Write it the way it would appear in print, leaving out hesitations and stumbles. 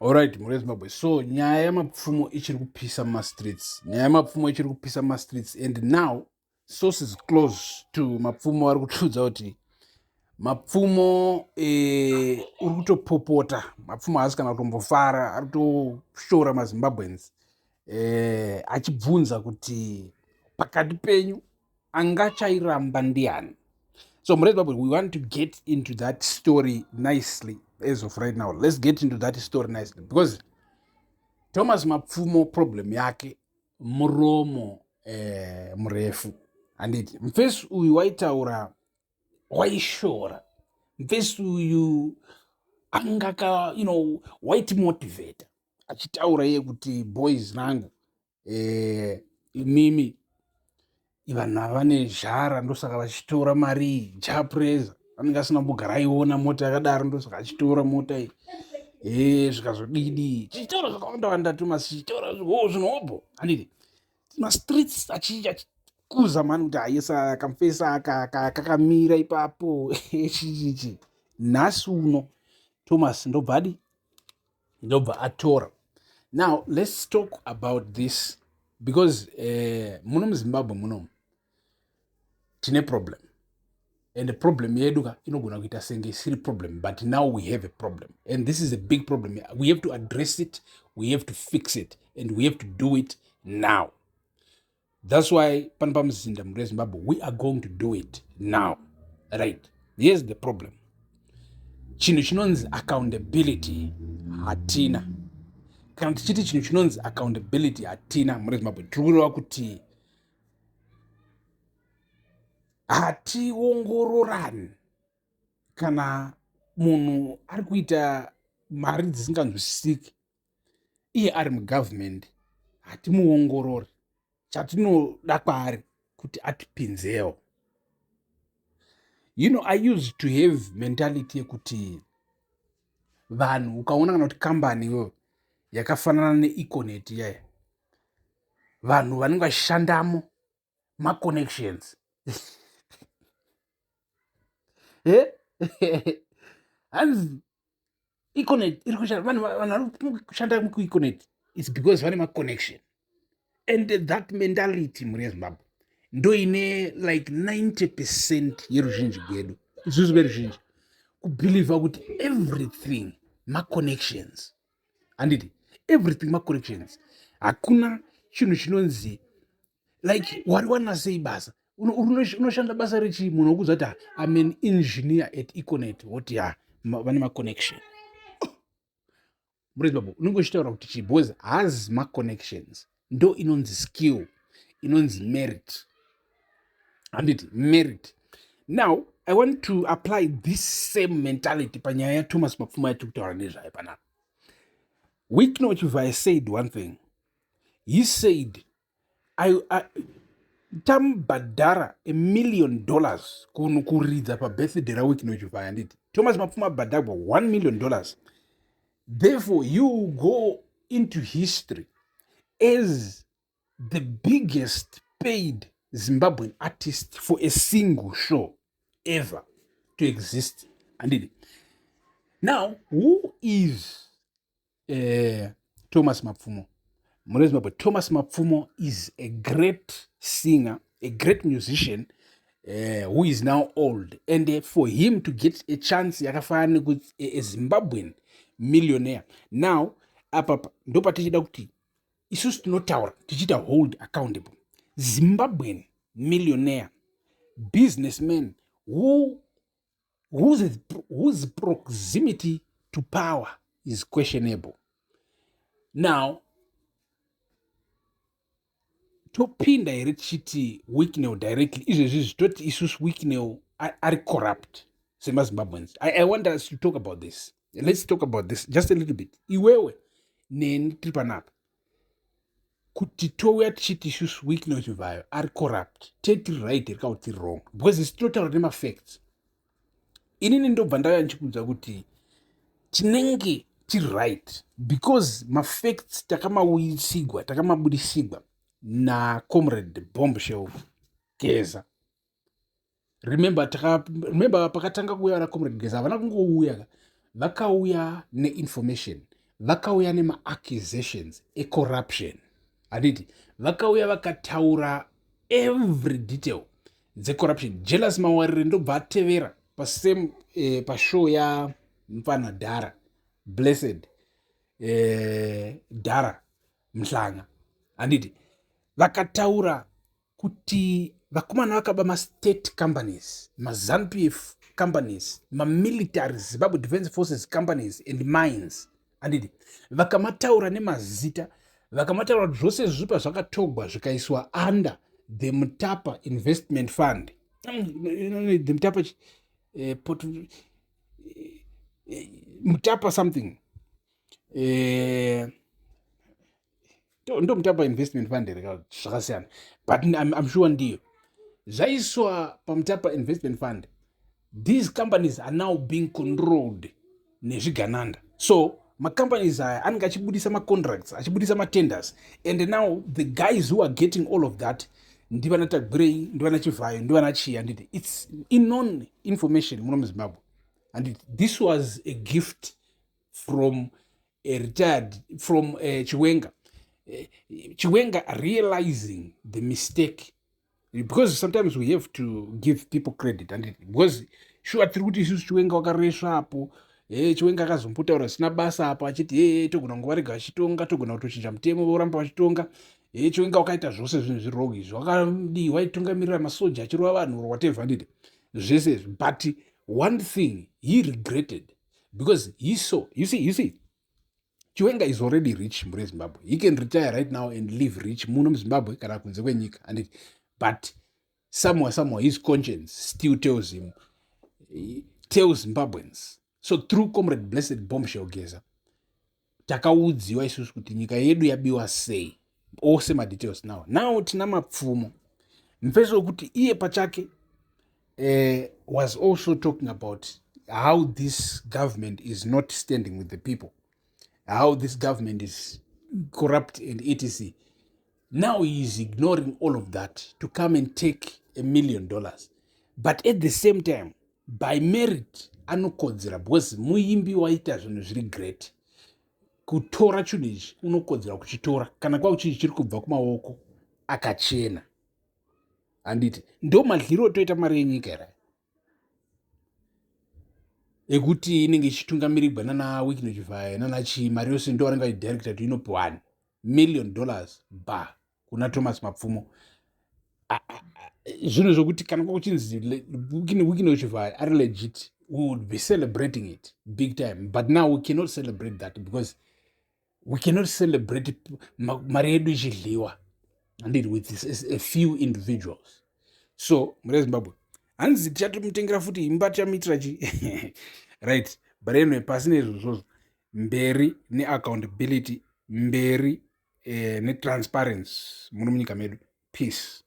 Alright, muri Zimbabwe. So nyaya yamapfumo ichiri kupisa mumastreets. Nyaya yamapfumo ichiri kupisa mumastreets, and now sources close to mapfumo ari kutiudza kuti mapfumo uri kutopopota. Mapfumo haasi kana kutombofara, ari kutoshora mazimbabweans achibvunza kuti pakati penyu angachairamba ndiani. So muri Zimbabwe, we want to get into that story nicely as of right now. Let's get into that story nicely, because Thomas Mapfumo problem yake muromo murefu. Anditi mfesi uyu waitaura waishora, mfesi uyu angaka waiti motivator achitaura iye kuti boys nangu imimi vanhu havane zhara ndosaka vachitora mari japreza vanenge asina mbogara aiona mota yakadaro ndosaka achitora mota iyi zvikazodidi chichitaura zvakawandawanda Thomas chichitaura zvinobho handiti mastreets achikuza mani kuti haisa kamfesa kakamira ipapo chichichi nhasi uno Thomas ndobva atora. Now let's talk about this, because muno muZimbabwe muno tine problem, and the problem yedu inogona kuita senge isiri problem, but now we have a problem, and this is a big problem. We have to address it, we have to fix it, and we have to do it now. That's why panapa muzinda muri Zimbabwe we are going to do it now. Right, here's the problem. Chinhu chinonzi accountability hatina. Kana tichiti chinhu chinonzi accountability hatina muri Zimbabwe, tiri kureva kuti hationgororani. Kana munhu ari kuita mari dzisinganzwisisiki iye ari mugovernment, hatimuongorori. Chatinoda kwaari kuti atipinzewo. I used to have mentality yekuti vanhu ukaona kana kuti kambani iyoyo yakafanana neEconet yaya, vanhu vanenge vachishandamo maconnections hanzi Econet iri kushanda, vanhu vari kushanda muEconet, it's because vane maconnection. And that mentality muri Zimbabwe ndo ine like 90% yeruzhinji rwedu, isusu veruzhinji, kubhiliva kuti everything maconnections. Handiti everything maconnections. Hakuna chinhu chinonzi like wari wana sei basa, unoshanda basa rechi, munhu wokudza kuti I'm an engineer at Econet, woti vane maconnection. Muri Zimbabwe unenge uchitaura kuti chibhozi has maconnections, ndo inonzi skill, inonzi merit. Handiti merit. Now I want to apply this same mentality panyaya yaThomas Mapfumo yatiri kutaura nezvayo panapa. Wicknochivai said one thing. He said, tambhadhara $1 million kuridza pabirthday raWicknochivai. Handiti Thomas Mapfumo abhadharwa $1 million. Therefore you go into history as the biggest paid Zimbabwean artist for a single show ever to exist. And now, who is Thomas Mapfumo? Thomas Mapfumo is a great singer, a great musician, who is now old. And for him to get a chance, yakafana with a Zimbabwean millionaire. Now, apapa ndopa tichida kuti isusu tinotaura tichita hold accountable Zimbabwean millionaire, businessman whose proximity to power is questionable. Now, topinda here tichiti Wicknell directly, izvezvi zvitoti isusu Wicknell are corrupt semaZimbabweans. I want us to talk about this. Let's talk about this just a little bit. Iwewe neni tiri panapa kuti touya tichiti isusu Wicknochivai are corrupt, tiri right here kana tiri wrong, because isi tinotaura nemafacts. Inini ndobva ndauya ndichikuudza kuti tinenge tiri right because mafacts takamabudisigwa naComrade Bombshell Geza. Remember pakatanga kuuya naComrade Geza havana kungouya, vakauya neinformation, vakauya nema-accusations ecorruption. Handiti vakauya vakataura every detail dzecorruption. Jealous Mawarire ndobva atevera pasame pashow yamufana Dhara Blessed Dhara Mhlanga. Handiti vakataura kuti vakomana vakaba ma-state companies, ma-ZANU-PF companies, ma-military Zimbabwe Defense Forces companies and mines. Handiti vakamataura nemazita, vakamataura zvose zvipa zvakatogwa zvikaiswa under the Mutapa Investment Fund. The Mutapa Mutapa something ndo Mutapa Investment Fund zvakasiyana, but I'm sure ndiyo zvaiswa paMutapa Investment Fund. These companies are now being controlled nezvigananda. So macompanies aya anenge achibudisa macontracts, achibudisa matenders, and now the guys who are getting all of that ndivana Tagbrei, ndivana Chivhayo, ndivana Chia. Nditi it's unknown information muno muZimbabwe, and this was a gift from a retired from Chiwenga. Chiwenga realizing the mistake, because sometimes we have to give people credit, and because sure tiri kuti isusu Chiwenga wakaresva apo, Chiwenga akazombutaura sina basa apo achiti togona kungovarega vachitonga, togona kutochinja mutemo voramba vachitonga. Chiwenga wakaita zvose zvinhu zvirogi izvi, wakadii, waitungamirira masoja achirova vanhu or whatever. Nditi zvese izvi, but one thing he regretted, because he saw, you see Chiwenga is already rich in Zimbabwe. He can retire right now and live rich muno Zimbabwe kana kunze kwenyika. And but somewhere his conscience still tells him, tells Zimbabweans. So through Comrade Blessed Bombshell Geza, takaudziwa isusu kuti nyika yedu yabiwa sei. Ose ma details now tina Mapfumo mfeso kuti iye pachake was also talking about how this government is not standing with the people, how this government is corrupt and etc. Now he is ignoring all of that to come and take $1 million. But at the same time, by merit, anokodzera, because muimbi waita zvinhu zviri great. Kutora chinhu ichi unokodzera kuchitora kana kwa uchii chiri kubva kumaoko akachena. Handiti ndo madliro toita mari yenyika here ekuti inenge ichitungamirigwa nana Wikino Chivhayo nana chii, mari yose ndo vanenge vaidirector to inopi $1 million ba kuna Thomas Mapfumo. Zvinhu zvokuti kana kwakuchinzi Wikino Chivhayo ari legit, we would be celebrating it big time. But now we cannot celebrate that, because we cannot celebrate mari yedu ichidliwa and with a few individuals. So muri Zimbabwe hanzi tichatomutengera futi imba tichamuitira chi right. But anyway, pasine izvozvo, mberi neaccountability, mberi netransparency muno munyika medu. Peace.